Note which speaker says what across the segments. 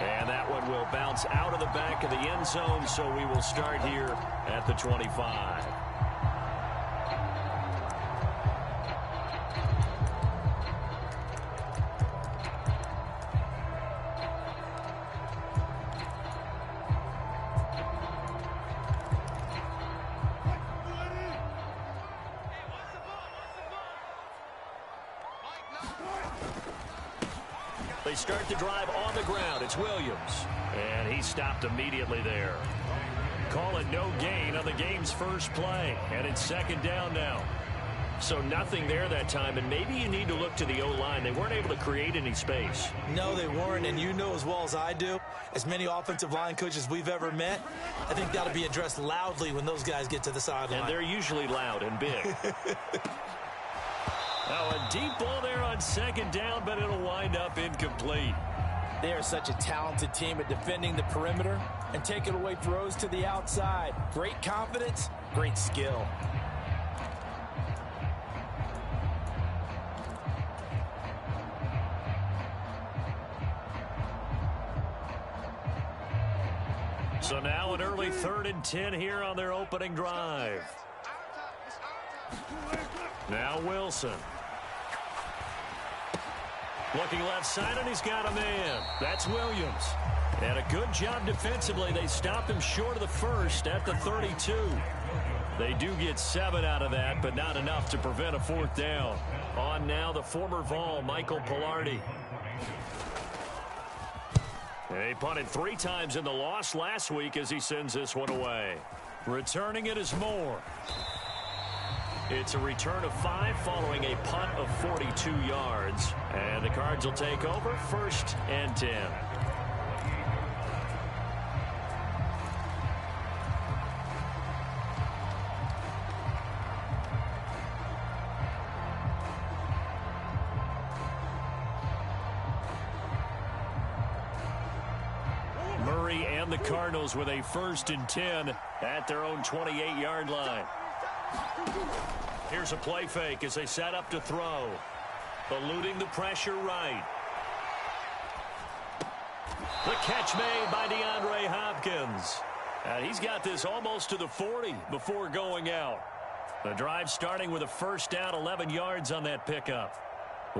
Speaker 1: And that one will bounce out of the back of the end zone, so we will start here at the 25. They start the drive on the ground. It's Williams. And he stopped immediately there. Call it no gain on the game's first play. And it's second down now. So nothing there that time. And maybe you need to look to the O-line. They weren't able to create any space.
Speaker 2: No, they weren't. And you know as well as I do, as many offensive line coaches we've ever met, I think that'll be addressed loudly when those guys get to the sideline.
Speaker 1: And they're usually loud and big. Now a deep ball there on second down, but it'll wind up incomplete.
Speaker 2: They are such a talented team at defending the perimeter and taking away throws to the outside. Great confidence, great skill.
Speaker 1: So now an early 3rd and 10 here on their opening drive. Now Wilson. Looking left side, and he's got a man. That's Williams. And a good job defensively. They stopped him short of the first at the 32. They do get 7 out of that, but not enough to prevent a 4th down. On now, the former Vol, Michael Pilardi. He punted 3 times in the loss last week as he sends this one away. Returning it is Moore. It's a return of 5 following a punt of 42 yards. And the Cards will take over 1st and 10. Murray and the Cardinals with a 1st and 10 at their own 28-yard line. Here's a play fake as they set up to throw. Eluding the pressure right. The catch made by DeAndre Hopkins. And he's got this almost to the 40 before going out. The drive starting with a 1st down, 11 yards on that pickup.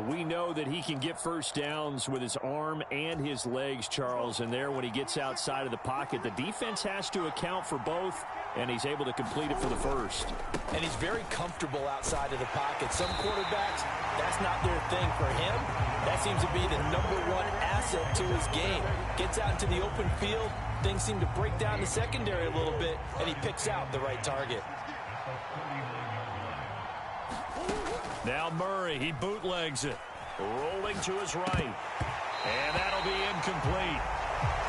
Speaker 1: We know that he can get 1st downs with his arm and his legs, Charles. And there, when he gets outside of the pocket, the defense has to account for both, and he's able to complete it for the 1st.
Speaker 2: And he's very comfortable outside of the pocket. Some quarterbacks, that's not their thing. For him, that seems to be the #1 asset to his game. Gets out into the open field, things seem to break down the secondary a little bit, and he picks out the right target.
Speaker 1: Now Murray, he bootlegs it. Rolling to his right. And that'll be incomplete.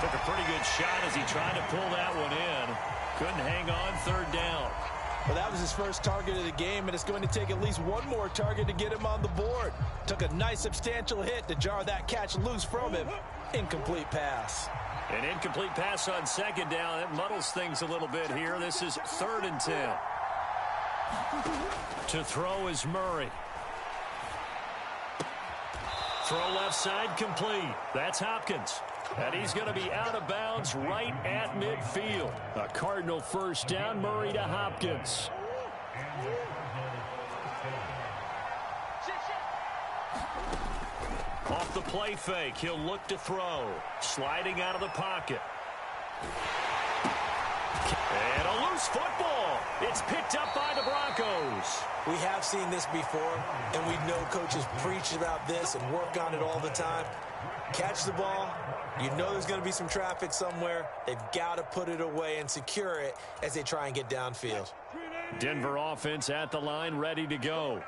Speaker 1: Took a pretty good shot as he tried to pull that one in. Couldn't hang on, 3rd down.
Speaker 2: Well, that was his first target of the game, and it's going to take at least one more target to get him on the board. Took a nice substantial hit to jar that catch loose from him. Incomplete pass.
Speaker 1: An incomplete pass on 2nd down. It muddles things a little bit here. This is 3rd and 10. To throw is Murray. Throw left side complete. That's Hopkins. And he's going to be out of bounds right at midfield. A Cardinal 1st down, Murray to Hopkins. Off the play fake, he'll look to throw. Sliding out of the pocket. And a loose football. It's picked up by the Broncos.
Speaker 2: We have seen this before, and we know coaches preach about this and work on it all the time. Catch the ball. You know there's going to be some traffic somewhere. They've got to put it away and secure it as they try and get downfield.
Speaker 1: Denver offense at the line, ready to go.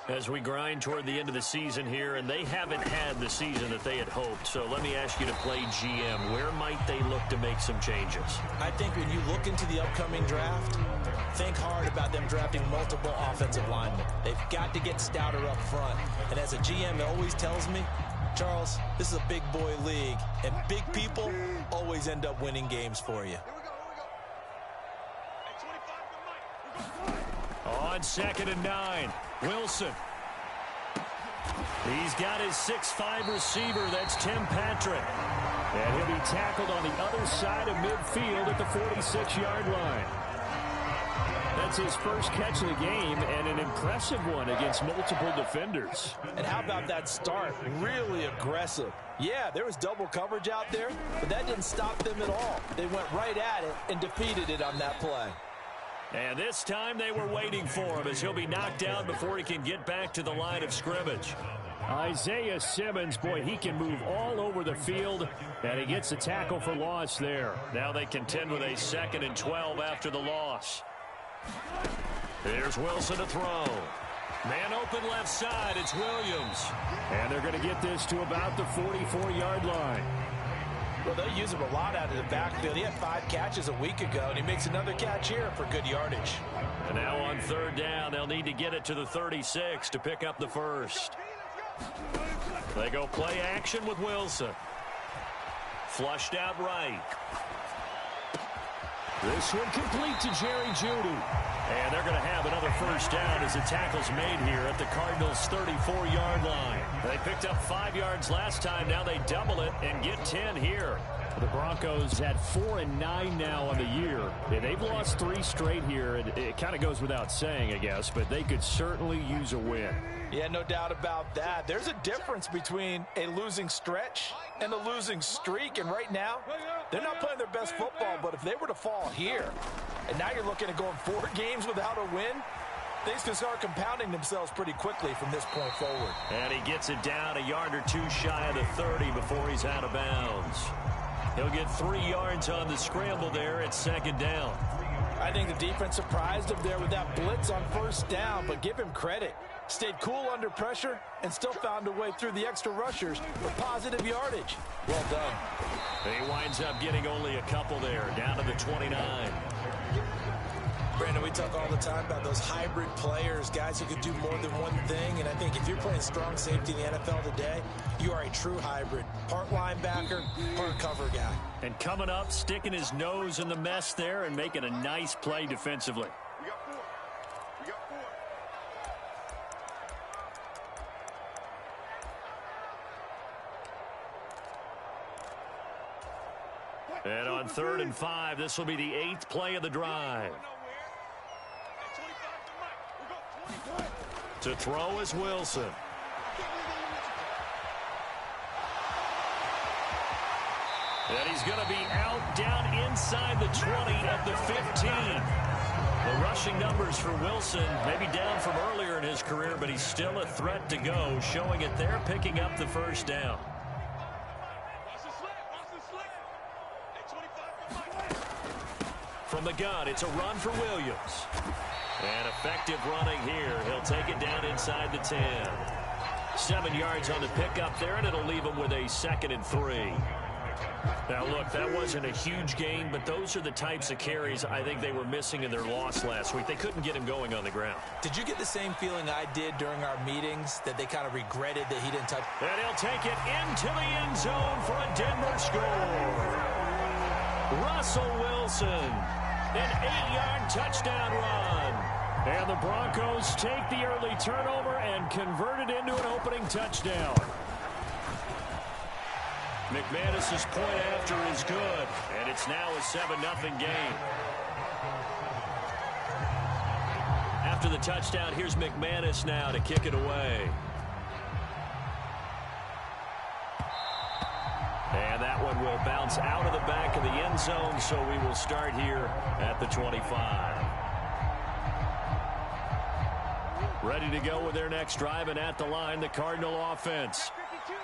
Speaker 1: As we grind toward the end of the season here, and they haven't had the season that they had hoped. So let me ask you to play GM. Where might they look to make some changes?
Speaker 2: I think when you look into the upcoming draft, think hard about them drafting multiple offensive linemen. They've got to get stouter up front. And as a GM always tells me, Charles, this is a big boy league, and big people always end up winning games for you.
Speaker 1: On 2nd and 9, Wilson. He's got his 6'5" receiver. That's Tim Patrick. And he'll be tackled on the other side of midfield at the 46-yard line. That's his first catch of the game, and an impressive one against multiple defenders.
Speaker 2: And how about that start? Really aggressive. Yeah, there was double coverage out there, but that didn't stop them at all. They went right at it and defeated it on that play.
Speaker 1: And this time they were waiting for him as he'll be knocked down before he can get back to the line of scrimmage. Isaiah Simmons, boy, he can move all over the field, and he gets a tackle for loss there. Now they contend with a 2nd and 12 after the loss. Here's Wilson to throw. Man open left side, it's Williams. And they're going to get this to about the 44-yard line.
Speaker 2: Well, they'll use him a lot out of the backfield. He had 5 catches a week ago, and he makes another catch here for good yardage.
Speaker 1: And now on 3rd down, they'll need to get it to the 36 to pick up the first. They go play action with Wilson. Flushed out right. This one complete to Jerry Jeudy. And they're going to have another first down as the tackle's made here at the Cardinals' 34-yard line. They picked up 5 yards last time. Now they double it and get 10 here. The Broncos had 4-9 now on the year. Yeah, they've lost 3 straight here. It kind of goes without saying, I guess, but they could certainly use a win.
Speaker 2: Yeah, no doubt about that. There's a difference between a losing stretch and a losing streak, and right now, they're not playing their best football, but if they were to fall here, and now you're looking at going 4 games without a win, things can start compounding themselves pretty quickly from this point forward.
Speaker 1: And he gets it down a yard or 2 shy of the 30 before he's out of bounds. He'll get 3 yards on the scramble there at 2nd down.
Speaker 2: I think the defense surprised him there with that blitz on 1st down, but give him credit. Stayed cool under pressure and still found a way through the extra rushers for positive yardage. Well done.
Speaker 1: He winds up getting only a couple there, down to the 29.
Speaker 2: Brandon, we talk all the time about those hybrid players, guys who could do more than one thing, and I think if you're playing strong safety in the NFL today, you are a true hybrid. Part linebacker, part cover guy.
Speaker 1: And coming up, sticking his nose in the mess there and making a nice play defensively. And on 3rd and 5, this will be the 8th play of the drive. To throw is Wilson. And he's going to be out down inside the 20 at the 15. The rushing numbers for Wilson maybe down from earlier in his career, but he's still a threat to go, showing it there, picking up the first down. From the gun, it's a run for Williams. And effective running here. He'll take it down inside the 10. 7 yards on the pickup there, and it'll leave him with a 2nd and 3. Now, look, that wasn't a huge gain, but those are the types of carries I think they were missing in their loss last week. They couldn't get him going on the ground.
Speaker 2: Did you get the same feeling I did during our meetings, that they kind of regretted that he didn't touch?
Speaker 1: And he'll take it into the end zone for a Denver score. Russell Wilson, an 8-yard touchdown run. And the Broncos take the early turnover and convert it into an opening touchdown. McManus's point after is good, and it's now a 7-0 game. After the touchdown, here's McManus now to kick it away. And that one will bounce out of the back of the end zone, so we will start here at the 25. Ready to go with their next drive, and at the line, the Cardinal offense.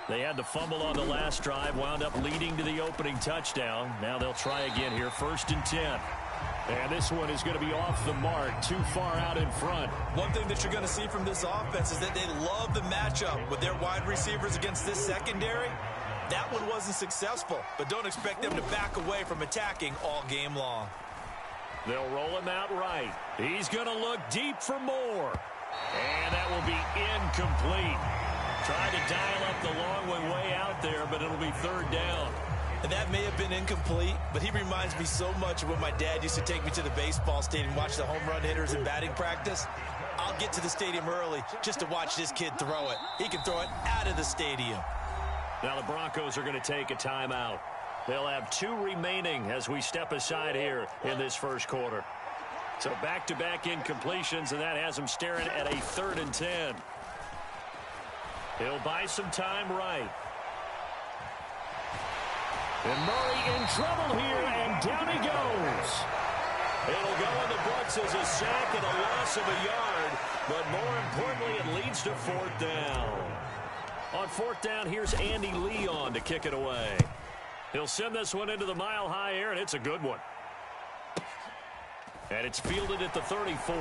Speaker 1: They had the fumble on the last drive, wound up leading to the opening touchdown. Now they'll try again here, 1st and 10. And this one is going to be off the mark, too far out in front.
Speaker 2: One thing that you're going to see from this offense is that they love the matchup with their wide receivers against this secondary. That one wasn't successful, but don't expect them to back away from attacking all game long.
Speaker 1: They'll roll him out right. He's going to look deep for more. And that will be incomplete. Tried to dial up the long one way out there, but it'll be 3rd down.
Speaker 2: And that may have been incomplete, but he reminds me so much of when my dad used to take me to the baseball stadium and watch the home run hitters in batting practice. I'll get to the stadium early just to watch this kid throw it. He can throw it out of the stadium.
Speaker 1: Now the Broncos are going to take a timeout. They'll have 2 remaining as we step aside here in this first quarter. So back-to-back incompletions, and that has him staring at a 3rd and 10. He'll buy some time right. And Murray in trouble here, and down he goes. It'll go in the books as a sack and a loss of a yard, but more importantly, it leads to 4th down. On 4th down, here's Andy Leon to kick it away. He'll send this one into the mile-high air, and it's a good one. And it's fielded at the 34.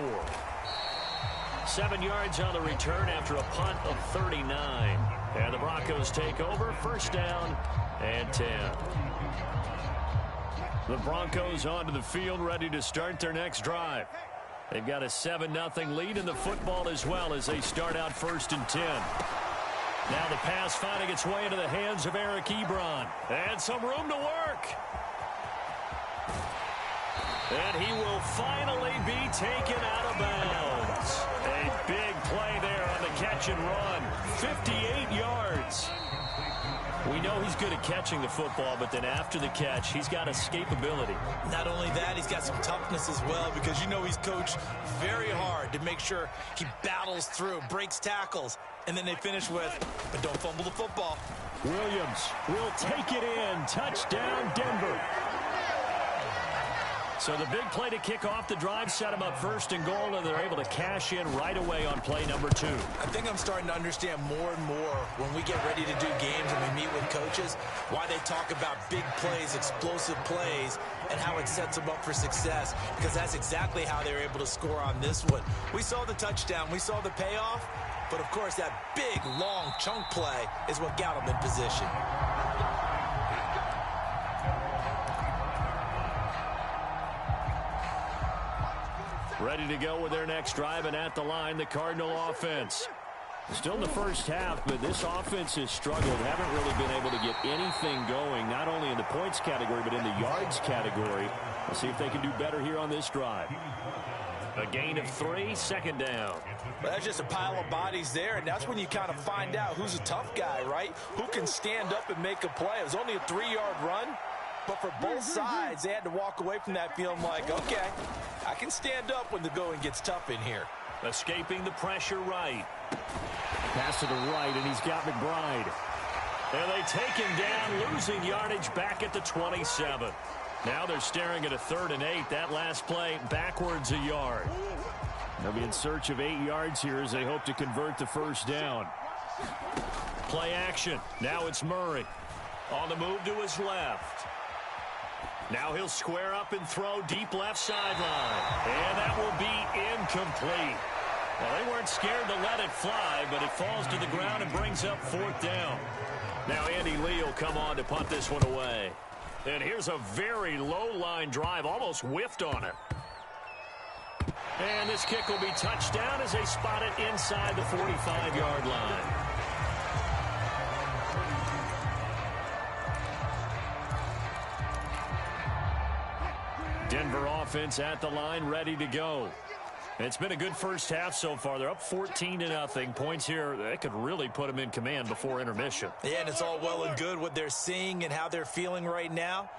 Speaker 1: 7 yards on the return after a punt of 39. And the Broncos take over, 1st down and 10. The Broncos onto the field, ready to start their next drive. They've got a 7-0 lead in the football as well as they start out 1st and 10. Now the pass finding its way into the hands of Eric Ebron. And some room to work. And he will finally be taken out of bounds. A big play there on the catch and run. 58 yards. We know he's good at catching the football, but then after the catch, he's got escapability.
Speaker 2: Not only that, he's got some toughness as well, because you know he's coached very hard to make sure he battles through, breaks tackles, and then they finish with, but don't fumble the football.
Speaker 1: Williams will take it in. Touchdown, Denver. So the big play to kick off the drive set them up 1st and goal, and they're able to cash in right away on play number 2.
Speaker 2: I think I'm starting to understand more and more when we get ready to do games and we meet with coaches, why they talk about big plays, explosive plays, and how it sets them up for success, because that's exactly how they were able to score on this one. We saw the touchdown, we saw the payoff, but of course that big, long chunk play is what got them in position.
Speaker 1: Ready to go with their next drive, and at the line, the Cardinal offense. Still in the first half, but this offense has struggled. Haven't really been able to get anything going, not only in the points category, but in the yards category. We'll see if they can do better here on this drive. A gain of 3, 2nd down.
Speaker 2: Well, that's just a pile of bodies there, and that's when you kind of find out who's a tough guy, right? Who can stand up and make a play. It was only a 3-yard run, but for both sides, they had to walk away from that feeling like, okay, I can stand up when the going gets tough in here.
Speaker 1: Escaping the pressure right. Pass to the right, and he's got McBride. And they take him down, losing yardage back at the 27. Now they're staring at a 3rd and 8. That last play backwards a yard. They'll be in search of 8 yards here as they hope to convert the 1st down. Play action. Now it's Murray. On the move to his left. Now he'll square up and throw deep left sideline. And that will be incomplete. Well, they weren't scared to let it fly, but it falls to the ground and brings up 4th down. Now Andy Lee will come on to punt this one away. And here's a very low-line drive, almost whiffed on it. And this kick will be touchdown as they spot it inside the 45-yard line. Denver offense at the line, ready to go. It's been a good first half so far. They're up 14-0. Points here, they could really put them in command before intermission.
Speaker 2: Yeah, and it's all well and good what they're seeing and how they're feeling right now.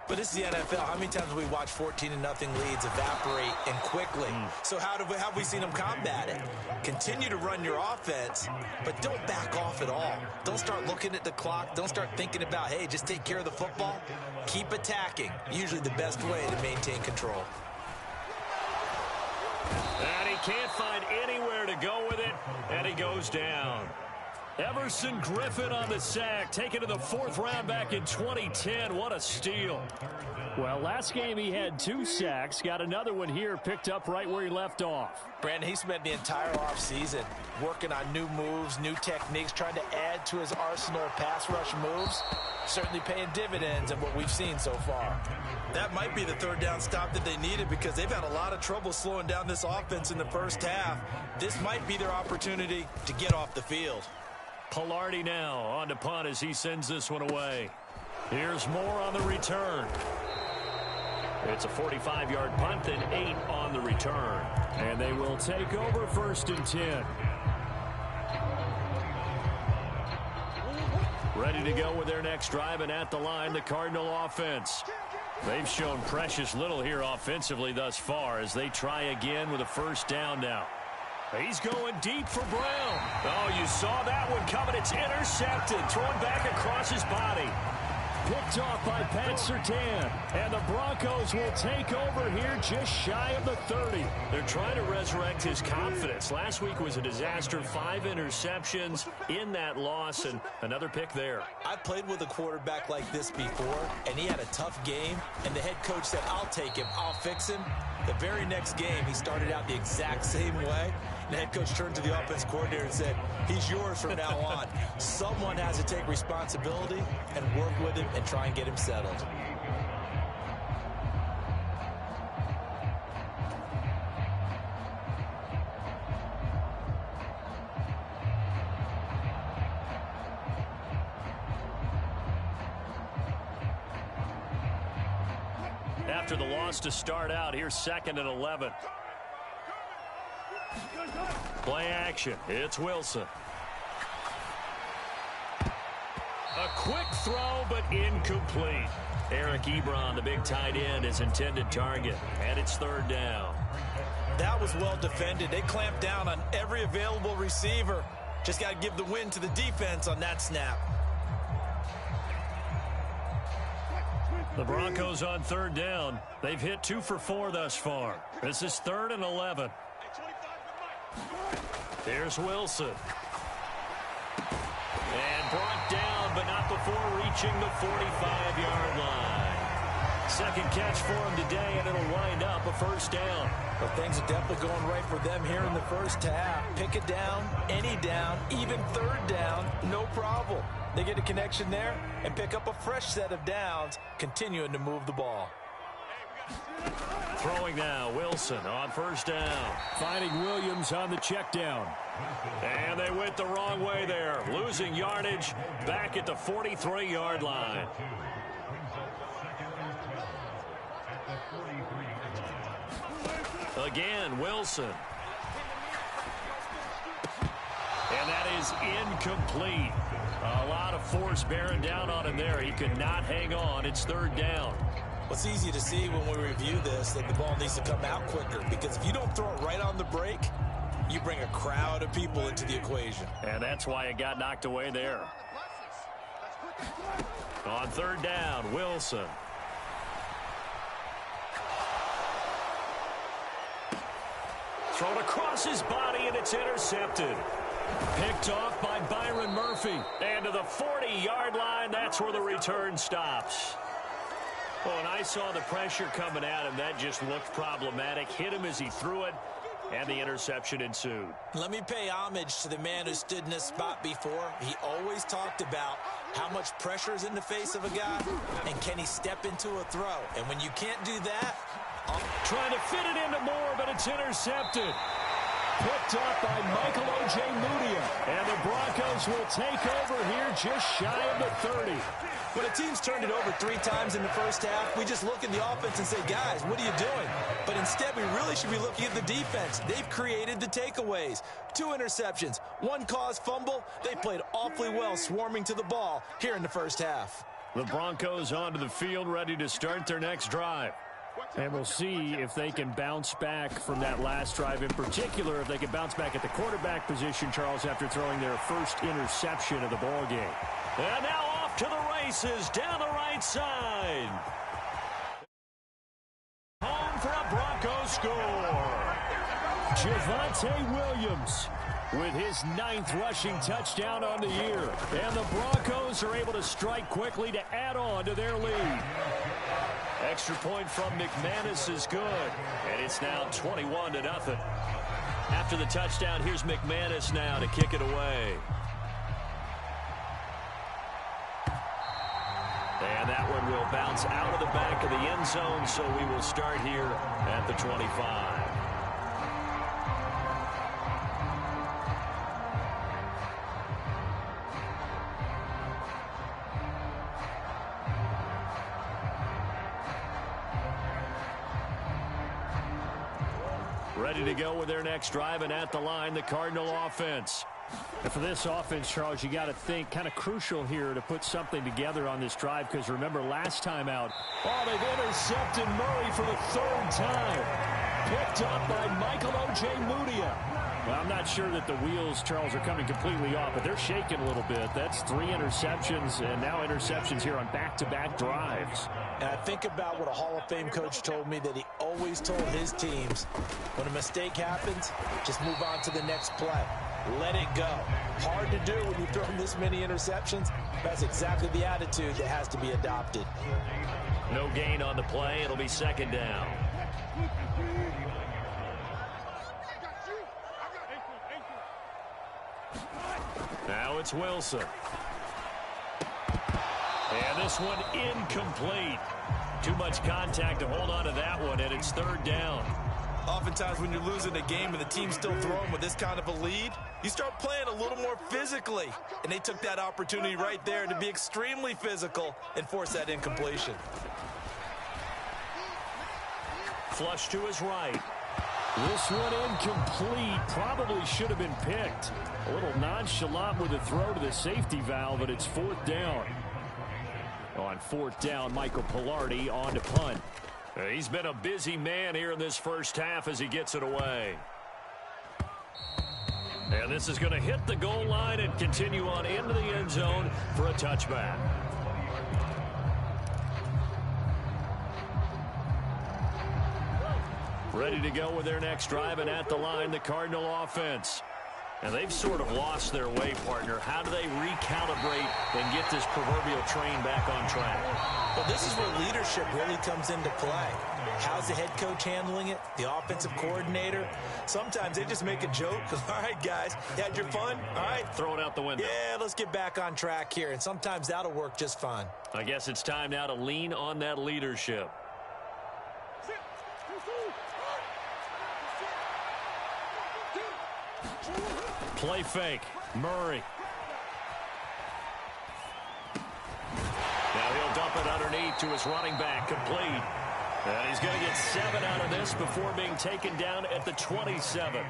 Speaker 2: But this is the NFL. How many times have we watched 14-0 leads evaporate and quickly? So how have we seen them combat it? Continue to run your offense, but don't back off at all. Don't start looking at the clock. Don't start thinking about, hey, just take care of the football. Keep attacking. Usually the best way to maintain control.
Speaker 1: And he can't find anywhere to go with it, and he goes down. Everson Griffin on the sack, taken to the 4th round back in 2010. What a steal. Well, last game he had 2 sacks. Got another one here, picked up right where he left off.
Speaker 2: Brandon, he spent the entire offseason working on new moves, new techniques, trying to add to his arsenal of pass rush moves. Certainly paying dividends in what we've seen so far. That might be the 3rd down stop that they needed, because they've had a lot of trouble slowing down this offense in the first half. This might be their opportunity to get off the field.
Speaker 1: Pilardi now on to punt as he sends this one away. Here's Moore on the return. It's a 45-yard punt, then 8 on the return. And they will take over 1st and 10. Ready to go with their next drive, and at the line, the Cardinal offense. They've shown precious little here offensively thus far as they try again with a first down now. He's going deep for Brown. Oh, you saw that one coming. It's intercepted. Thrown back across his body. Picked off by Pat Surtain. And the Broncos will take over here just shy of the 30. They're trying to resurrect his confidence. Last week was a disaster. 5 interceptions in that loss, and another pick there.
Speaker 2: I've played with a quarterback like this before, and he had a tough game, and the head coach said, I'll take him, I'll fix him. The very next game, he started out the exact same way. The head coach turned to the offense coordinator and said, he's yours from now on. Someone has to take responsibility and work with him and try and get him settled.
Speaker 1: After the loss to start out, here's 2nd and 11. Play action. It's Wilson. A quick throw, but incomplete. Eric Ebron, the big tight end, is intended target, and it's 3rd down.
Speaker 2: That was well defended. They clamped down on every available receiver. Just got to give the win to the defense on that snap.
Speaker 1: The Broncos on 3rd down. They've hit 2 for 4 thus far. This is 3rd and 11. Here's Wilson. And brought down, but not before reaching the 45-yard line. Second catch for him today, and it'll wind up a first down.
Speaker 2: Well, things are definitely going right for them here in the first half. Pick it down, any down, even 3rd down, no problem. They get a connection there and pick up a fresh set of downs, continuing to move the ball.
Speaker 1: Throwing now, Wilson on first down. Finding Williams on the check down. And they went the wrong way there. Losing yardage back at the 43-yard line. Again, Wilson. And that is incomplete. A lot of force bearing down on him there. He could not hang on. It's 3rd down.
Speaker 2: Well, it's easy to see when we review this that the ball needs to come out quicker, because if you don't throw it right on the break, you bring a crowd of people into the equation.
Speaker 1: And that's why it got knocked away there. On 3rd down, Wilson. Thrown across his body, and it's intercepted. Picked off by Byron Murphy. And to the 40-yard line, that's where the return stops. Well, when I saw the pressure coming at him, that just looked problematic. Hit him as he threw it, and the interception ensued.
Speaker 2: Let me pay homage to the man who stood in this spot before. He always talked about how much pressure is in the face of a guy, and can he step into a throw. And when you can't do that...
Speaker 1: Trying to fit it into Moore, but it's intercepted. Picked up by Michael O.J. Mudia. And the Broncos will take over here just shy of the 30.
Speaker 2: When a team's turned it over 3 times in the first half, we just look at the offense and say, guys, what are you doing? But instead, we really should be looking at the defense. They've created the takeaways. 2 interceptions, 1 caused fumble. They played awfully well swarming to the ball here in the first half.
Speaker 1: The Broncos onto the field, ready to start their next drive. And we'll see if they can bounce back from that last drive, in particular if they can bounce back at the quarterback position, Charles, after throwing their first interception of the ball game. And now off to the races down the right side. Home for a Broncos score. Javonte Williams with his 9th rushing touchdown on the year. And the Broncos are able to strike quickly to add on to their lead. Extra point from McManus is good. And it's now 21-0. After the touchdown, here's McManus now to kick it away. And that one will bounce out of the back of the end zone, so we will start here at the 25. Ready to go with their next drive, and at the line, the Cardinal offense. And for this offense, Charles, you got to think kind of crucial here to put something together on this drive, because remember last time out, they've intercepted Murray for the third time. Picked up by Michael Ojemudia. Well, I'm not sure that the wheels, Charles, are coming completely off, but they're shaking a little bit. That's 3 interceptions, and now interceptions here on back-to-back drives.
Speaker 2: And I think about what a Hall of Fame coach told me, that he always told his teams, when a mistake happens, just move on to the next play. Let it go. Hard to do when you throw this many interceptions. That's exactly the attitude that has to be adopted.
Speaker 1: No gain on the play. It'll be second down. Now it's Wilson. And this one incomplete. Too much contact to hold on to that one, and it's third down.
Speaker 2: Oftentimes when you're losing a game and the team's still throwing with this kind of a lead, you start playing a little more physically. And they took that opportunity right there to be extremely physical and force that incompletion.
Speaker 1: Flush to his right. This one incomplete. Probably should have been picked. A little nonchalant with the throw to the safety valve, but it's fourth down. On fourth down, Michael Pilardi on to punt. He's been a busy man here in this first half as he gets it away. And this is going to hit the goal line and continue on into the end zone for a touchback. Ready to go with their next drive, and at the line, the Cardinal offense. And they've sort of lost their way, partner. How do they recalibrate and get this proverbial train back on track?
Speaker 2: Well, this is where leadership really comes into play. How's the head coach handling it? The offensive coordinator? Sometimes they just make a joke. All right, guys, you had your fun? All right.
Speaker 1: Throw it out the window.
Speaker 2: Yeah, let's get back on track here. And sometimes that'll work just fine.
Speaker 1: I guess it's time now to lean on that leadership. Play fake. Murray. Now he'll dump it underneath to his running back. Complete. And he's going to get 7 out of this before being taken down at the 27.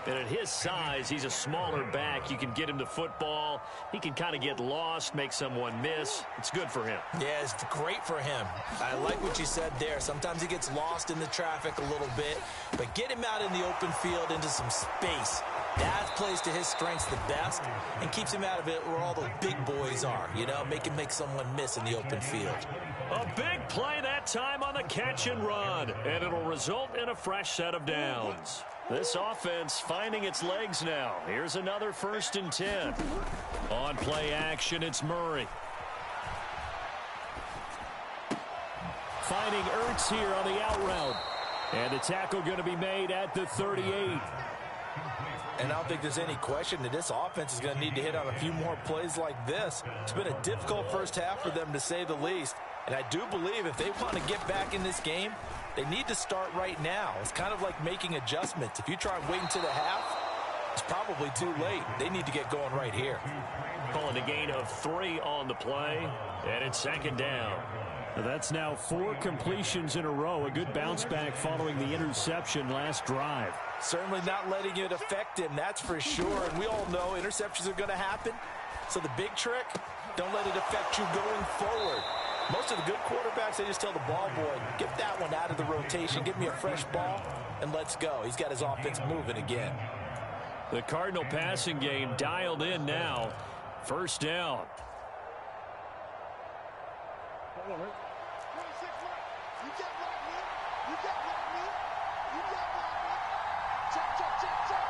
Speaker 1: And at his size, he's a smaller back. You can get him to football. He can kind of get lost, make someone miss. It's good for him.
Speaker 2: Yeah, it's great for him. I like what you said there. Sometimes he gets lost in the traffic a little bit, but get him out in the open field into some space. That plays to his strengths the best and keeps him out of it where all the big boys are, you know, make someone miss in the open field.
Speaker 1: A big play that time on the catch and run, and it'll result in a fresh set of downs. This offense finding its legs now. Here's another 1st and 10. On play action, it's Murray. Finding Ertz here on the out route. And the tackle going to be made at the 38.
Speaker 2: And I don't think there's any question that this offense is going to need to hit on a few more plays like this. It's been a difficult first half for them, to say the least. And I do believe if they want to get back in this game, they need to start right now. It's kind of like making adjustments. If you try and wait until the half, it's probably too late. They need to get going right here.
Speaker 1: Calling a gain of 3 on the play, and it's second down. That's now 4 completions in a row. A good bounce back following the interception last drive.
Speaker 2: Certainly not letting it affect him, that's for sure. And we all know interceptions are going to happen. So the big trick, don't let it affect you going forward. Most of the good quarterbacks, they just tell the ball boy, get that one out of the rotation, give me a fresh ball, and let's go. He's got his offense moving again.
Speaker 1: The Cardinal passing game dialed in now. First down.
Speaker 3: Hold on, right? 26, you get right, man. You get right, man. You get right, man. Check.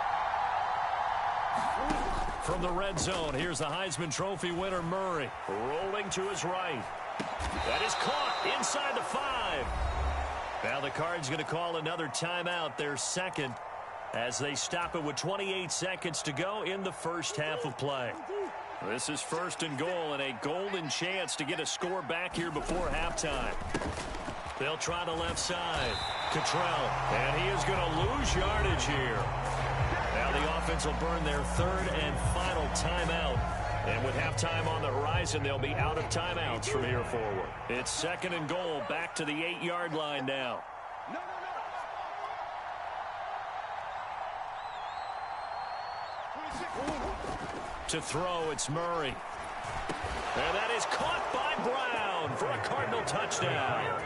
Speaker 1: From the red zone, here's the Heisman Trophy winner, Murray, rolling to his right. That is caught inside the 5. Now the Cards going to call another timeout, their second, as they stop it with 28 seconds to go in the first half of play. This is 1st and goal, and a golden chance to get a score back here before halftime. They'll try the left side. Cottrell, and he is going to lose yardage here. Now the offense will burn their 3rd and final timeout. And with halftime on the horizon, they'll be out of timeouts from here forward. It's 2nd and goal, back to the 8-yard line now.
Speaker 3: No. 26.
Speaker 1: To throw, it's Murray. And that is caught by Brown for a Cardinal touchdown.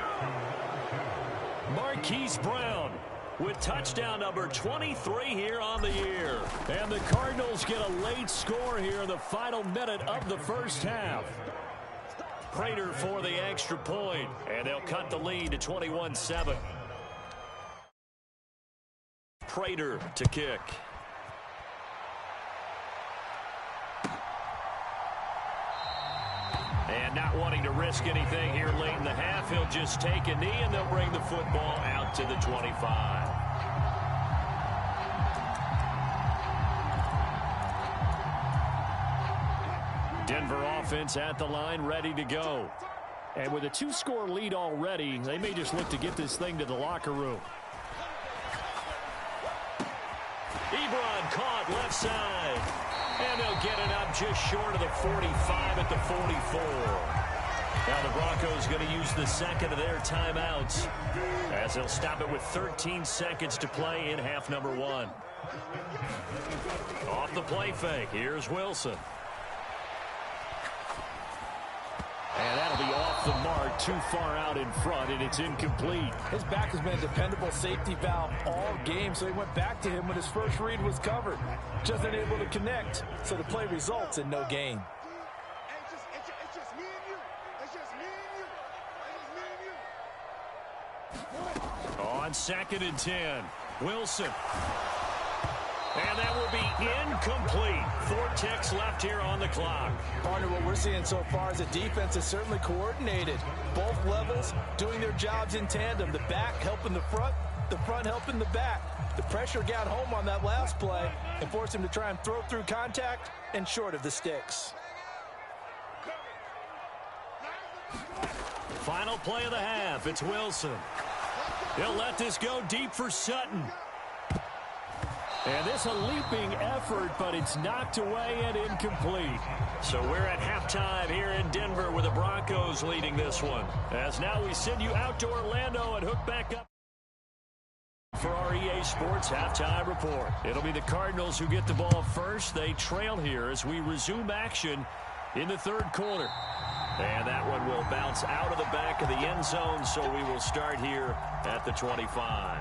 Speaker 1: Marquise Brown with touchdown number 23 here on the year. And the Cardinals get a late score here in the final minute of the first half. Prater for the extra point, and they'll cut the lead to 21-7. Prater to kick. And not wanting to risk anything here late in the half, he'll just take a knee, and they'll bring the football out to the 25. Denver offense at the line, ready to go. And with a 2-score lead already, they may just look to get this thing to the locker room. Ebron caught left side. And they'll get it up just short of the 45 at the 44. Now the Broncos going to use the second of their timeouts as they'll stop it with 13 seconds to play in half number 1. Off the play fake, here's Wilson. And that'll be off the mark, too far out in front, and it's incomplete.
Speaker 2: His back has been a dependable safety valve all game, so he went back to him when his first read was covered. Just unable to connect, so the play results in no gain.
Speaker 3: It's just me and you. It's just me and you.
Speaker 1: On 2nd and 10, Wilson. And that will be incomplete. 4 ticks left here on the clock.
Speaker 2: Partner, what we're seeing so far is the defense is certainly coordinated. Both levels doing their jobs in tandem. The back helping the front helping the back. The pressure got home on that last play and forced him to try and throw through contact and short of the sticks.
Speaker 1: Final play of the half. It's Wilson. He'll let this go deep for Sutton. And this a leaping effort, but it's knocked away and incomplete. So we're at halftime here in Denver with the Broncos leading this one. As now we send you out to Orlando and hook back up for our EA Sports halftime report. It'll be the Cardinals who get the ball first. They trail here as we resume action in the 3rd quarter. And that one will bounce out of the back of the end zone, so we will start here at the 25.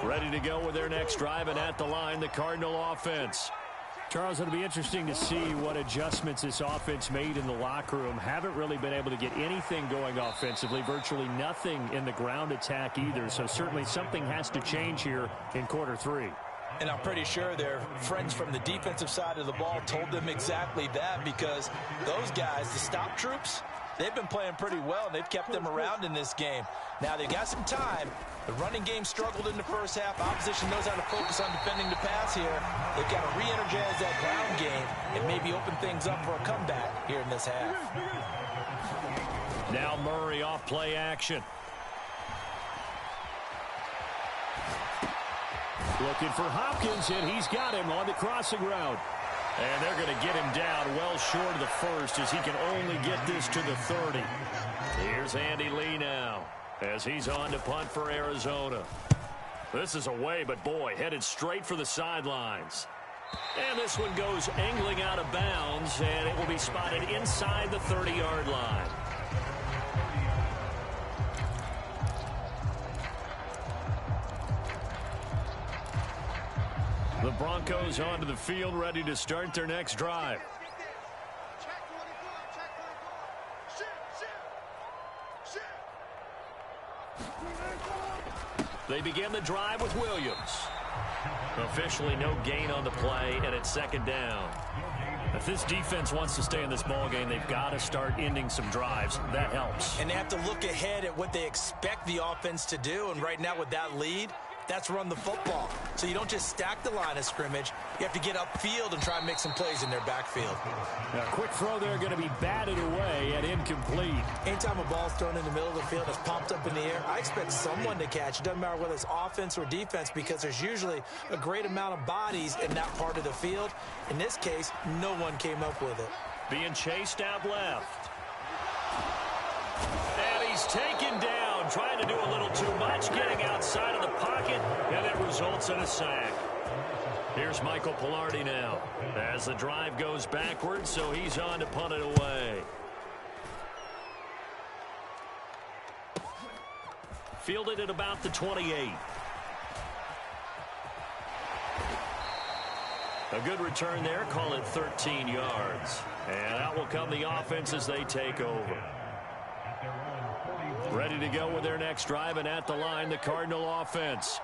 Speaker 1: Ready to go with their next drive, and at the line, the Cardinal offense. Charles, it'll be interesting to see what adjustments this offense made in the locker room. Haven't really been able to get anything going offensively, virtually nothing in the ground attack either. So certainly something has to change here in quarter 3.
Speaker 2: And I'm pretty sure their friends from the defensive side of the ball told them exactly that, because those guys, the stop troops, they've been playing pretty well, and they've kept them around in this game. Now, they've got some time. The running game struggled in the first half. Opposition knows how to focus on defending the pass here. They've got to re-energize that ground game and maybe open things up for a comeback here in this half.
Speaker 1: Now Murray off play action. Looking for Hopkins, and he's got him on the crossing route. And they're going to get him down well short of the first, as he can only get this to the 30. Here's Andy Lee now as he's on to punt for Arizona. This is away, but boy, headed straight for the sidelines. And this one goes angling out of bounds, and it will be spotted inside the 30-yard line. The Broncos onto the field, ready to start their next drive. They begin the drive with Williams. Officially no gain on the play, and it's 2nd down. If this defense wants to stay in this ballgame, they've got to start ending some drives. That helps.
Speaker 2: And they have to look ahead at what they expect the offense to do, and right now with that lead, that's run the football. So you don't just stack the line of scrimmage. You have to get upfield and try and make some plays in their backfield.
Speaker 1: Now, a quick throw there going to be batted away and incomplete.
Speaker 2: Anytime a ball's thrown in the middle of the field, it's popped up in the air, I expect someone to catch. It doesn't matter whether it's offense or defense, because there's usually a great amount of bodies in that part of the field. In this case, no one came up with it.
Speaker 1: Being chased out left. And he's taken down, trying to do a little too much, getting outside of the pocket, and it results in a sack. Here's Michael Pilardi now as the drive goes backwards, so he's on to punt it away. Fielded at about the 28. A good return there. Call it 13 yards. And out will come the offense as they take over. Ready to go with their next drive, and at the line, the Cardinal offense.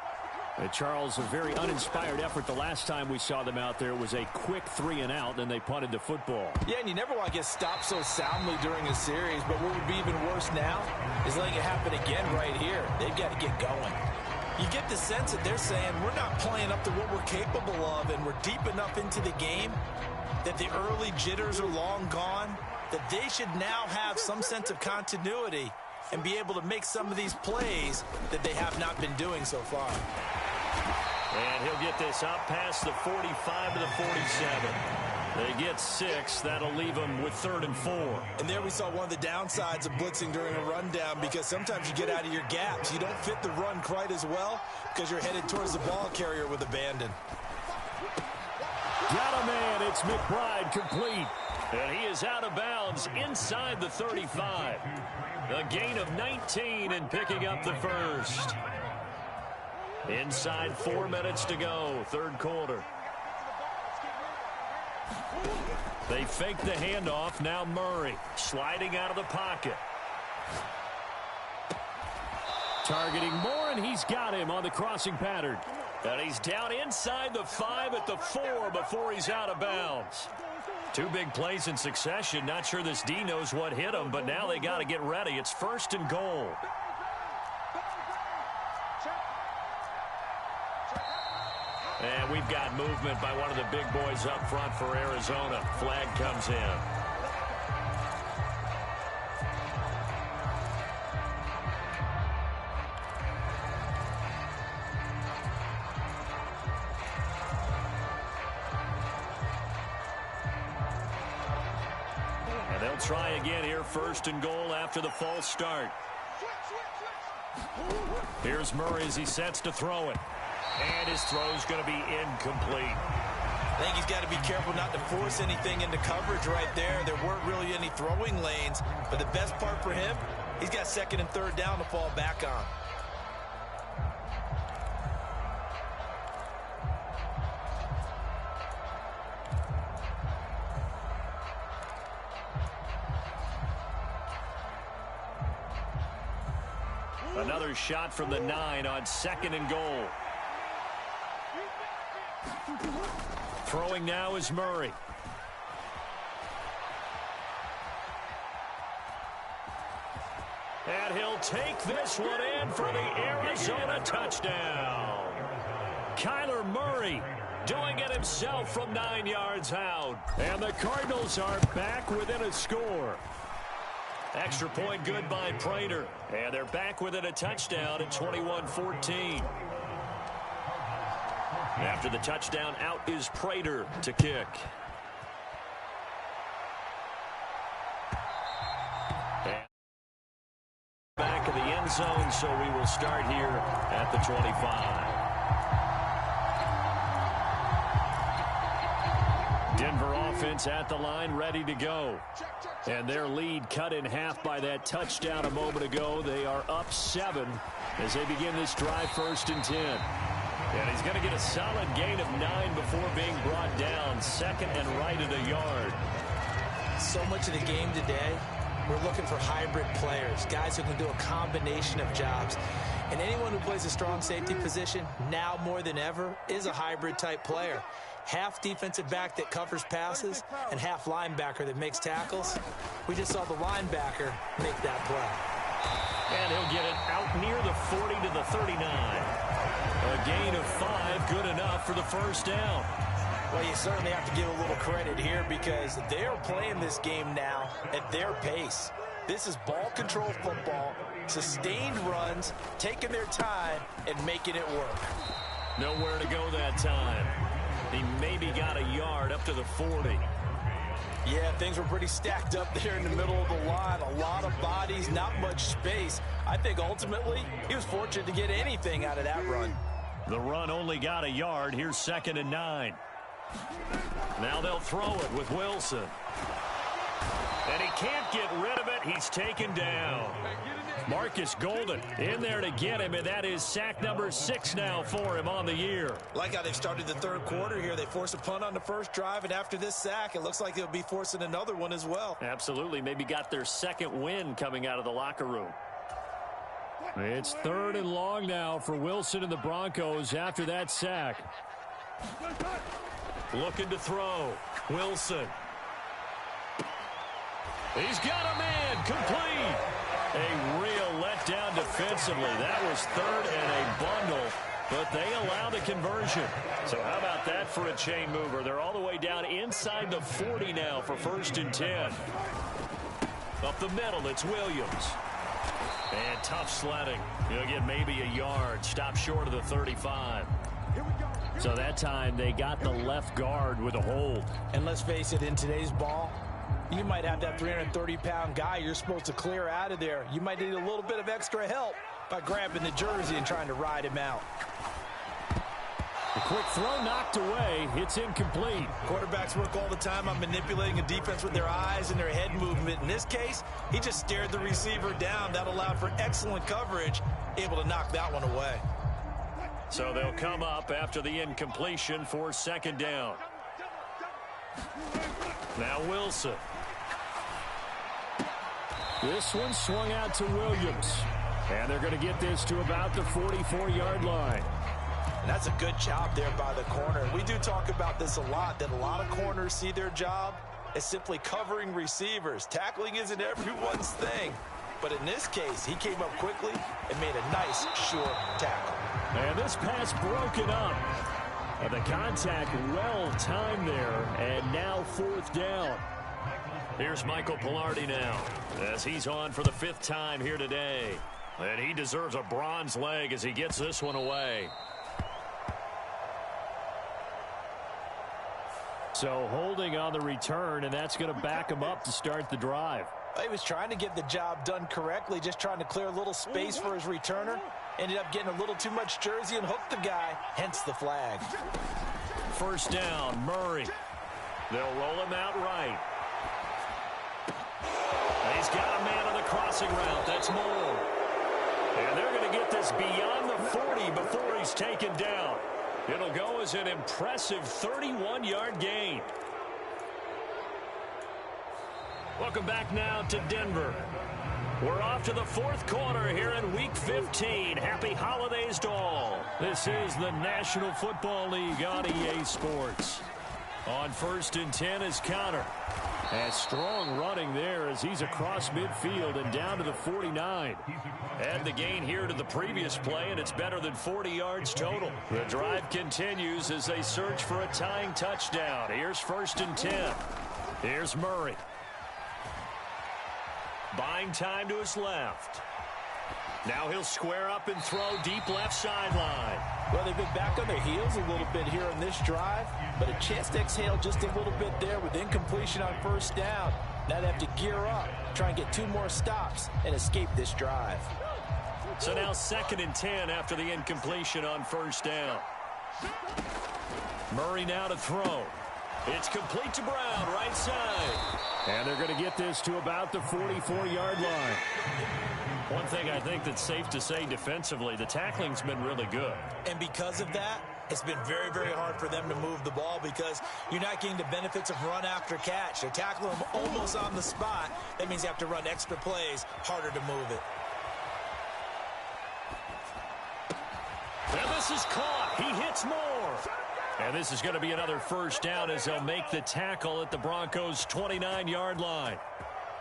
Speaker 1: Charles, a very uninspired effort the last time we saw them out there. It was a quick 3-and-out, and they punted the football.
Speaker 2: Yeah, and you never want to get stopped so soundly during a series, but what would be even worse now is letting it happen again right here. They've got to get going. You get the sense that they're saying we're not playing up to what we're capable of, and we're deep enough into the game that the early jitters are long gone, that they should now have some sense of continuity and be able to make some of these plays that they have not been doing so far.
Speaker 1: And he'll get this up past the 45 to the 47. They get 6. That'll leave them with 3rd and 4.
Speaker 2: And there we saw one of the downsides of blitzing during a rundown, because sometimes you get out of your gaps. You don't fit the run quite as well because you're headed towards the ball carrier with abandon.
Speaker 1: Got a man. It's McBride complete. And he is out of bounds inside the 35. A gain of 19 and picking up the first. Inside 4 minutes to go, third quarter. They fake the handoff. Now Murray sliding out of the pocket. Targeting Moore, and he's got him on the crossing pattern. And he's down inside the 5 at the 4 before he's out of bounds. 2 big plays in succession. Not sure this D knows what hit him, but now they got to get ready. It's 1st and goal. And we've got movement by one of the big boys up front for Arizona. Flag comes in. And they'll try again here, 1st and goal after the false start. Here's Murray as he sets to throw it. And his throw's going to be incomplete.
Speaker 2: I think he's got to be careful not to force anything into coverage right there. There weren't really any throwing lanes. But the best part for him, he's got 2nd and 3rd down to fall back on.
Speaker 1: Another shot from the 9 on 2nd and goal. Throwing now is Murray. And he'll take this one in for the Arizona touchdown. Kyler Murray doing it himself from 9 yards out. And the Cardinals are back within a score. Extra point good by Prater. And they're back within a touchdown at 21-14. After the touchdown, out is Prater to kick. And back of the end zone, so we will start here at the 25. Denver offense at the line, ready to go. And their lead cut in half by that touchdown a moment ago. They are up 7 as they begin this drive, 1st and 10. And he's going to get a solid gain of 9 before being brought down. 2nd and right at a yard.
Speaker 2: So much of the game today, we're looking for hybrid players, guys who can do a combination of jobs. And anyone who plays a strong safety position, now more than ever, is a hybrid type player. Half defensive back that covers passes and half linebacker that makes tackles. We just saw the linebacker make that play.
Speaker 1: And he'll get it out near the 40 to the 39. A gain of 5, good enough for the 1st down.
Speaker 2: Well, you certainly have to give a little credit here because they're playing this game now at their pace. This is ball control football, sustained runs, taking their time, and making it work.
Speaker 1: Nowhere to go that time. He maybe got a yard up to the 40.
Speaker 2: Yeah, things were pretty stacked up there in the middle of the line. A lot of bodies, not much space. I think ultimately he was fortunate to get anything out of that run.
Speaker 1: The run only got a yard. Here's 2nd and 9. Now they'll throw it with Wilson. And he can't get rid of it. He's taken down. Marcus Golden in there to get him, and that is sack number 6 now for him on the year.
Speaker 2: Like how they've started the third quarter here. They forced a punt on the first drive, and after this sack, it looks like they'll be forcing another one as well.
Speaker 1: Absolutely. Maybe got their second win coming out of the locker room. It's 3rd and long now for Wilson and the Broncos after that sack. Looking to throw. Wilson. He's got a man. Complete. A real letdown defensively. That was 3rd and a bundle, but they allow the conversion. So how about that for a chain mover? They're all the way down inside the 40 now for 1st and 10. Up the middle, it's Williams. And tough sledding. He'll get maybe a yard. Stop short of the 35. So that time they got the left guard with a hold.
Speaker 2: And let's face it, in today's ball, you might have that 330-pound guy you're supposed to clear out of there. You might need a little bit of extra help by grabbing the jersey and trying to ride him out.
Speaker 1: A quick throw knocked away. It's incomplete.
Speaker 2: Quarterbacks work all the time on manipulating a defense with their eyes and their head movement. In this case, he just stared the receiver down. That allowed for excellent coverage, able to knock that one away.
Speaker 1: So they'll come up after the incompletion for 2nd down. Now Wilson. This one swung out to Williams. And they're going to get this to about the 44-yard line.
Speaker 2: And that's a good job there by the corner. We do talk about this a lot, that a lot of corners see their job as simply covering receivers. Tackling isn't everyone's thing. But in this case, he came up quickly and made a nice, short tackle.
Speaker 1: And this pass broken up. The contact well timed there, and now 4th down. Here's Michael Pilardi now, as he's on for the 5th time here today. And he deserves a bronze leg as he gets this one away. So holding on the return, and that's going to back him up to start the drive.
Speaker 2: He was trying to get the job done correctly, just trying to clear a little space for his returner. Ended up getting a little too much jersey and hooked the guy, hence the flag.
Speaker 1: 1st down, Murray. They'll roll him out right. He's got a man on the crossing route. That's Moore. And they're going to get this beyond the 40 before he's taken down. It'll go as an impressive 31-yard gain. Welcome back now to Denver. We're off to the 4th quarter here in Week 15. Happy holidays to all. This is the National Football League on EA Sports. On 1st and 10 is Connor. And strong running there as he's across midfield and down to the 49. Add the gain here to the previous play, and it's better than 40 yards total. The drive continues as they search for a tying touchdown. Here's 1st and 10. Here's Murray. Buying time to his left. Now he'll square up and throw deep left sideline.
Speaker 2: Well, they've been back on their heels a little bit here on this drive, but a chance to exhale just a little bit there with incompletion on 1st down. Now they have to gear up, try and get 2 more stops and escape this drive.
Speaker 1: So now 2nd and 10 after the incompletion on 1st down. Murray now to throw. It's complete to Brown, right side. And they're going to get this to about the 44-yard line. One thing I think that's safe to say defensively, the tackling's been really good.
Speaker 2: And because of that, it's been very, very hard for them to move the ball because you're not getting the benefits of run after catch. They're tackling them almost on the spot. That means you have to run extra plays, harder to move it.
Speaker 1: And this is caught. He hits more. And this is going to be another 1st down as they'll make the tackle at the Broncos' 29-yard line.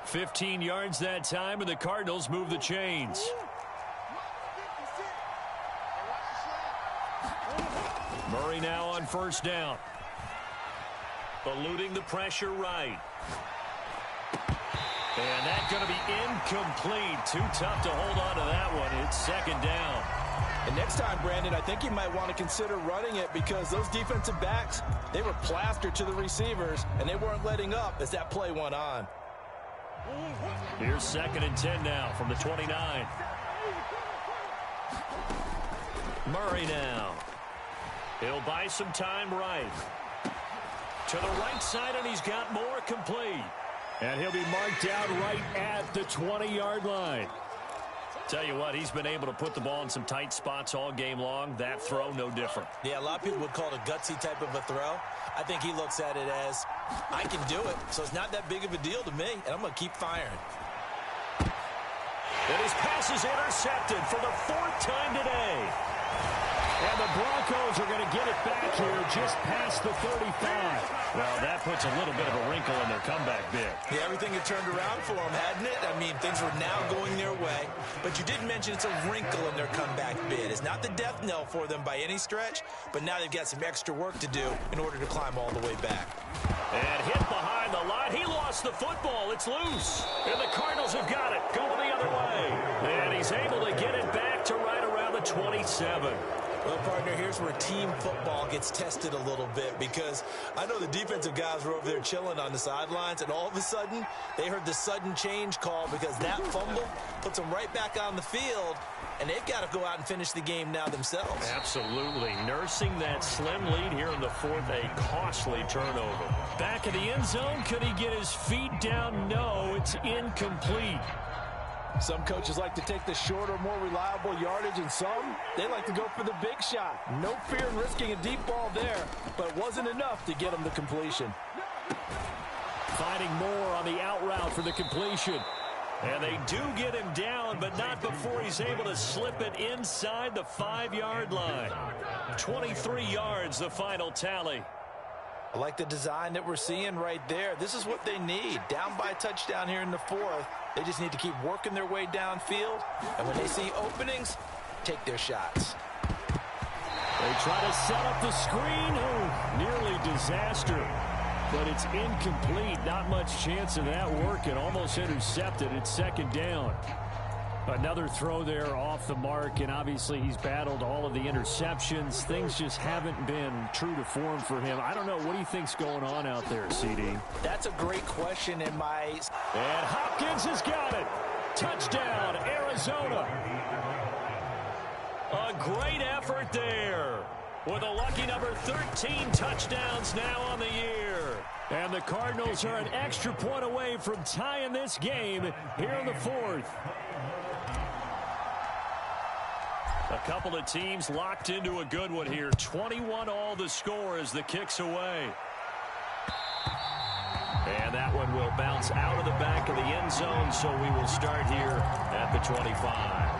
Speaker 1: 15 yards that time, and the Cardinals move the chains. Murray now on 1st down. Eluding the pressure right. And that's going to be incomplete. Too tough to hold on to that one. It's 2nd down.
Speaker 2: And next time, Brandon, I think you might want to consider running it because those defensive backs, they were plastered to the receivers, and they weren't letting up as that play went on.
Speaker 1: Here's 2nd and 10 now from the 29. Murray now. He'll buy some time right. To the right side, and he's got more complete. And he'll be marked out right at the 20-yard line. Tell you what, he's been able to put the ball in some tight spots all game long. That throw, no different.
Speaker 2: Yeah, a lot of people would call it a gutsy type of a throw. I think he looks at it as, I can do it, so it's not that big of a deal to me, and I'm going to keep firing.
Speaker 1: And his pass is intercepted for the 4th time today. And the Broncos are going to get it back here just past the 35. Well, that puts a little bit of a wrinkle in their comeback bid.
Speaker 2: Yeah, everything had turned around for them, hadn't it? I mean, things were now going their way. But you did mention it's a wrinkle in their comeback bid. It's not the death knell for them by any stretch, but now they've got some extra work to do in order to climb all the way back.
Speaker 1: And hit behind the line. He lost the football. It's loose. And the Cardinals have got it. Going the other way. And he's able to get it back to right around the 27.
Speaker 2: Well, partner, here's where team football gets tested a little bit, because I know the defensive guys were over there chilling on the sidelines, and all of a sudden, they heard the sudden change call because that fumble puts them right back on the field, and they've got to go out and finish the game now themselves.
Speaker 1: Absolutely. Nursing that slim lead here in the 4th, a costly turnover. Back in the end zone, could he get his feet down? No, it's incomplete.
Speaker 4: Some coaches like to take the shorter, more reliable yardage, and some, they like to go for the big shot. No fear in risking a deep ball there, but it wasn't enough to get him the completion.
Speaker 1: Finding more on the out route for the completion. And they do get him down, but not before he's able to slip it inside the 5-yard line. 23 yards, the final tally.
Speaker 2: I like the design that we're seeing right there. This is what they need. Down by a touchdown here in the 4th. They just need to keep working their way downfield. And when they see openings, take their shots.
Speaker 1: They try to set up the screen. Oh, nearly disaster. But it's incomplete. Not much chance of that working. Almost intercepted. It's 2nd down. Another throw there off the mark, and obviously he's battled all of the interceptions. Things just haven't been true to form for him. I don't know. What do you think's going on out there, CD?
Speaker 2: That's a great question in my...
Speaker 1: And Hopkins has got it. Touchdown, Arizona. A great effort there. With a lucky number 13 touchdowns now on the year. And the Cardinals are an extra point away from tying this game here in the 4th. A couple of teams locked into a good one here. 21-all the score as the kick's away. And that one will bounce out of the back of the end zone, so we will start here at the 25.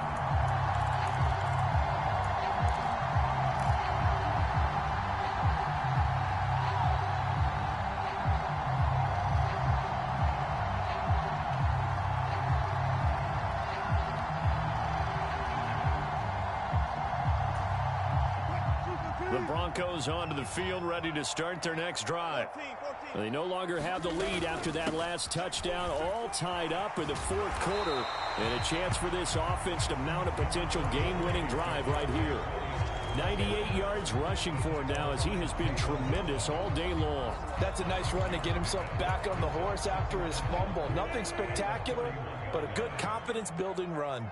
Speaker 1: The Broncos onto the field, ready to start their next drive. They no longer have the lead after that last touchdown, all tied up in the 4th quarter, and a chance for this offense to mount a potential game-winning drive right here. 98 yards rushing for him now, as he has been tremendous all day long.
Speaker 4: That's a nice run to get himself back on the horse after his fumble. Nothing spectacular, but a good confidence-building run.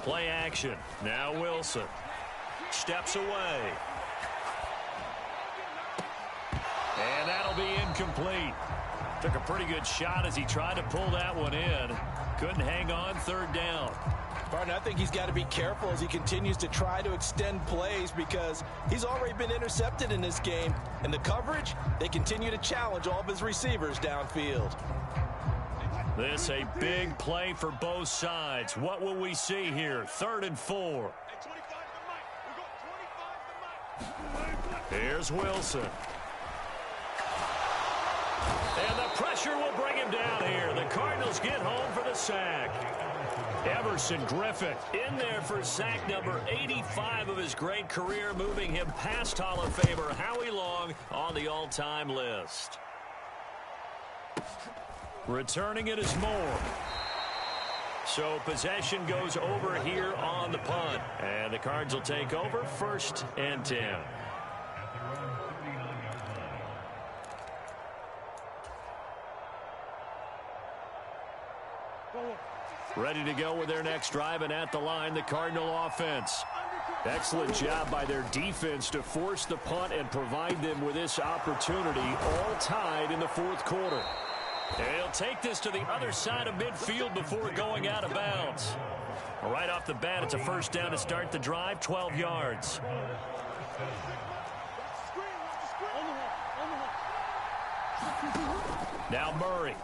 Speaker 1: Play action. Now Wilson. Steps away. And that'll be incomplete. Took a pretty good shot as he tried to pull that one in. Couldn't hang on. 3rd down.
Speaker 2: Barton, I think he's got to be careful as he continues to try to extend plays, because he's already been intercepted in this game. And the coverage, they continue to challenge all of his receivers downfield.
Speaker 1: This a big play for both sides. What will we see here? 3rd and 4. Here's Wilson. And the pressure will bring him down here. The Cardinals get home for the sack. Everson Griffin in there for sack number 85 of his great career, moving him past Hall of Famer Howie Long on the all-time list. Returning it is Moore. So possession goes over here on the punt. And the Cards will take over 1st and 10. Ready to go with their next drive, and at the line, the Cardinal offense. Excellent job by their defense to force the punt and provide them with this opportunity, all tied in the fourth quarter. And he'll take this to the other side of midfield before going out of bounds. Right off the bat, it's a first down to start the drive, 12 yards. Now Murray.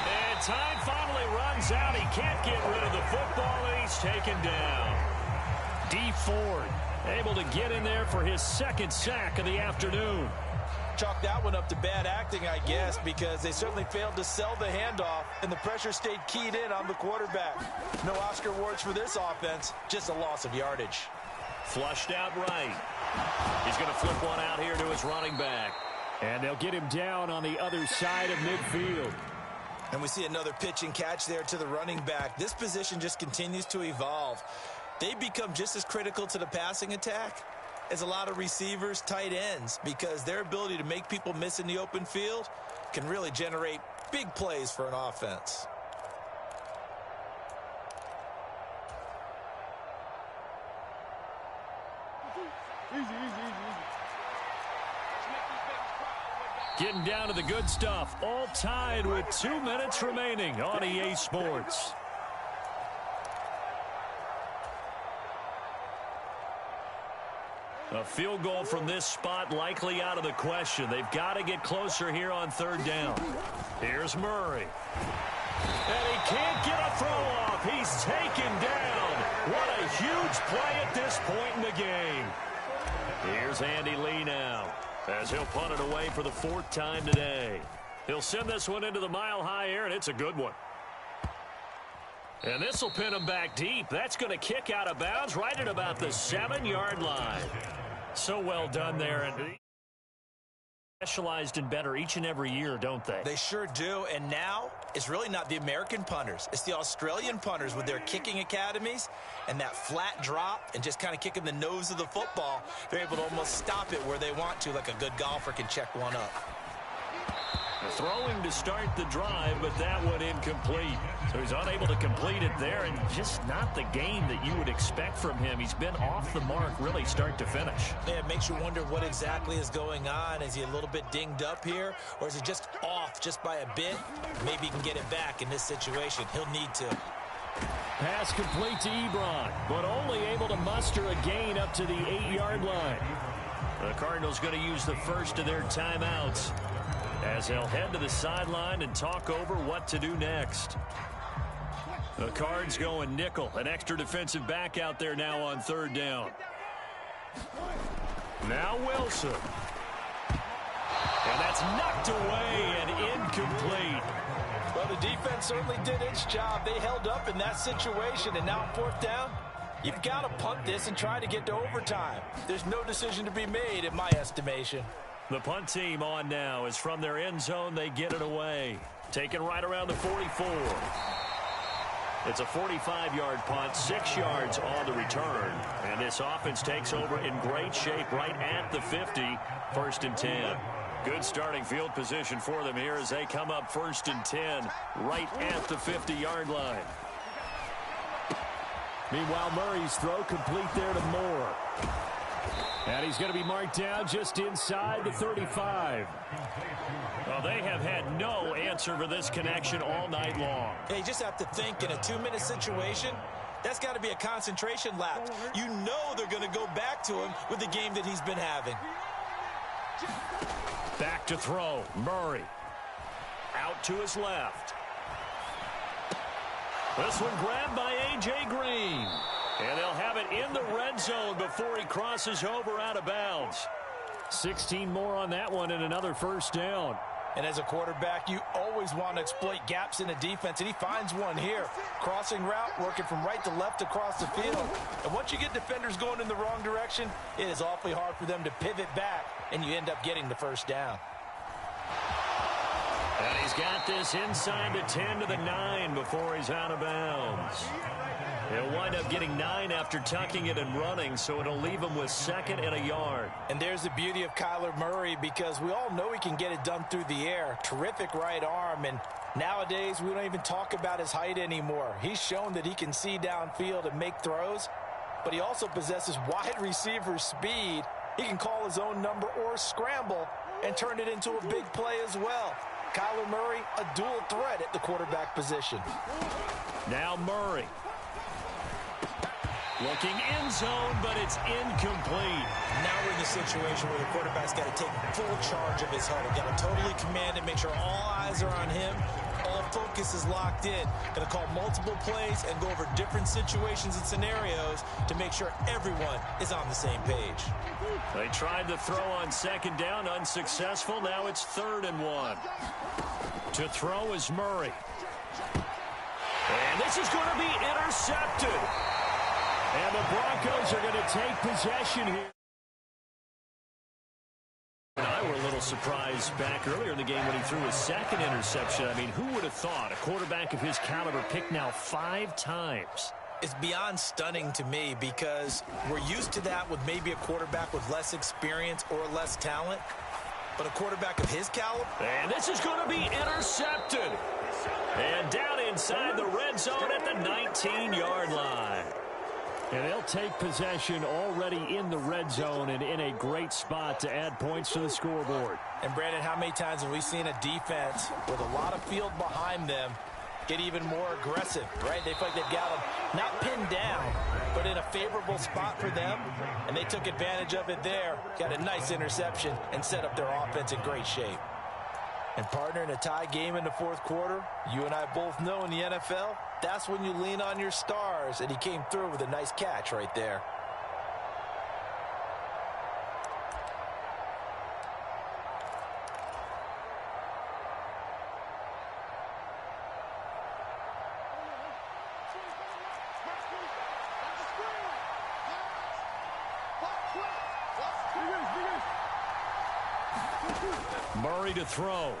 Speaker 1: And time finally runs out. He can't get rid of the football, and he's taken down. D. Ford able to get in there for his second sack of the afternoon.
Speaker 2: Chalk that one up to bad acting, I guess, because they certainly failed to sell the handoff, and the pressure stayed keyed in on the quarterback. No Oscar awards for this offense, just a loss of yardage.
Speaker 1: Flushed out right. He's going to flip one out here to his running back. And they'll get him down on the other side of midfield.
Speaker 2: And we see another pitch and catch there to the running back. This position just continues to evolve. They become just as critical to the passing attack as a lot of receivers, tight ends, because their ability to make people miss in the open field can really generate big plays for an offense.
Speaker 1: Getting down to the good stuff, all tied with 2 minutes remaining on EA Sports. A field goal from this spot likely out of the question. They've got to get closer here on third down. Here's Murray. And he can't get a throw off. He's taken down. What a huge play at this point in the game. Here's Andy Lee now, as he'll punt it away for the fourth time today. He'll send this one into the mile-high air, and it's a good one. And this will pin him back deep. That's going to kick out of bounds right at about the 7-yard line. So well done there. And specialized in better each and every year, don't they?
Speaker 2: They sure do. And now it's really not the American punters. It's the Australian punters with their kicking academies and that flat drop and just kind of kicking the nose of the football. They're able to almost stop it where they want to, like a good golfer can check one up.
Speaker 1: Throwing to start the drive, but that one incomplete. So he's unable to complete it there, and just not the game that you would expect from him. He's been off the mark really start to finish.
Speaker 2: Yeah, it makes you wonder what exactly is going on. Is he a little bit dinged up here, or is he just off just by a bit? Maybe he can get it back in this situation. He'll need to.
Speaker 1: Pass complete to Ebron, but only able to muster a gain up to the 8-yard line. The Cardinals going to use the first of their timeouts, as they'll head to the sideline and talk over what to do next. The Cards going nickel, an extra defensive back out there now on third down. Now Wilson. And that's knocked away and incomplete.
Speaker 4: Well, the defense certainly did its job. They held up in that situation, and now on fourth down, you've got to punt this and try to get to overtime. There's no decision to be made in my estimation.
Speaker 1: The punt team on now is from their end zone. They get it away. Taken right around the 44. It's a 45-yard punt, 6 yards on the return. And this offense takes over in great shape right at the 50, 1st and 10. Good starting field position for them here as they come up 1st and 10 right at the 50-yard line. Meanwhile, Murray's throw complete there to Moore. And he's going to be marked down just inside the 35. Well, they have had no answer for this connection all night long.
Speaker 2: Hey, you just have to think in a 2-minute situation, that's got to be a concentration lapse. You know they're going to go back to him with the game that he's been having.
Speaker 1: Back to throw. Murray. Out to his left. This one grabbed by A.J. Green. And they'll have it in the red zone before he crosses over out of bounds. 16 more on that one and another first down.
Speaker 4: And as a quarterback, you always want to exploit gaps in a defense, and he finds one here. Crossing route, working from right to left across the field. And once you get defenders going in the wrong direction, it is awfully hard for them to pivot back, and you end up getting the first down.
Speaker 1: And he's got this inside the 10 to the 9 before he's out of bounds. He'll wind up getting 9 after tucking it and running, so it'll leave him with 2nd and a yard.
Speaker 4: And there's the beauty of Kyler Murray, because we all know he can get it done through the air. Terrific right arm, and Nowadays, we don't even talk about his height anymore. He's shown that he can see downfield and make throws, but he also possesses wide receiver speed. He can call his own number or scramble and turn it into a big play as well. Kyler Murray, a dual threat at the quarterback position.
Speaker 1: Now Murray. Looking end zone, but it's incomplete.
Speaker 2: Now we're in the situation where the quarterback's got to take full charge of his huddle. Got to totally command it, make sure all eyes are on him. All focus is locked in. Going to call multiple plays and go over different situations and scenarios to make sure everyone is on the same page.
Speaker 1: They tried to throw on second down, unsuccessful. Now it's 3rd and 1. To throw is Murray. And this is going to be intercepted. And the Broncos are going to take possession here. And I were a little surprised back earlier in the game when he threw his second interception. I mean, who would have thought a quarterback of his caliber picked now 5 times?
Speaker 2: It's beyond stunning to me because we're used to that with maybe a quarterback with less experience or less talent. But a quarterback of his caliber.
Speaker 1: And this is going to be intercepted. And down inside the red zone at the 19-yard line. And they'll take possession already in the red zone and in a great spot to add points to the scoreboard.
Speaker 4: And, Brandon, how many times have we seen a defense with a lot of field behind them get even more aggressive, right? They feel like they've got them not pinned down, but in a favorable spot for them, and they took advantage of it there, got a nice interception, and set up their offense in great shape. And, partner, in a tie game in the 4th quarter, you and I both know in the NFL, that's when you lean on your stars, and he came through with a nice catch right there.
Speaker 1: Murray to throw.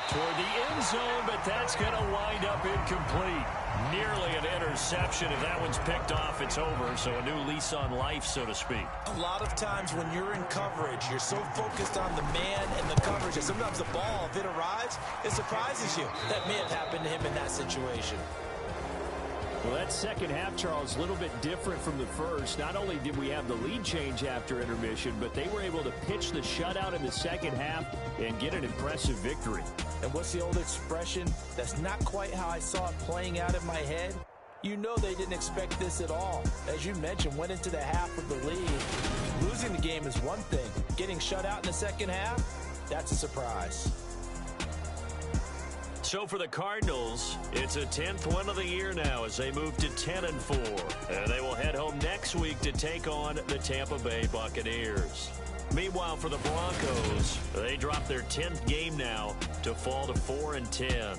Speaker 1: Toward the end zone, but that's going to wind up incomplete. Nearly an interception. If that one's picked off, it's over. So a new lease on life, so to speak.
Speaker 2: A lot of times when you're in coverage, you're so focused on the man and the coverage that sometimes the ball, if it arrives, it surprises you. That may have happened to him in that situation.
Speaker 1: Well, that second half, Charles, a little bit different from the first. Not only did we have the lead change after intermission, but they were able to pitch the shutout in the second half and get an impressive victory.
Speaker 4: And what's the old expression? That's not quite how I saw it playing out in my head. You know they didn't expect this at all. As you mentioned, went into the half with the lead. Losing the game is one thing. Getting shut out in the second half, that's a surprise.
Speaker 1: So for the Cardinals, it's a 10th win of the year now as they move to 10-4. And they will head home next week to take on the Tampa Bay Buccaneers. Meanwhile, for the Broncos, they drop their 10th game now to fall to 4-10.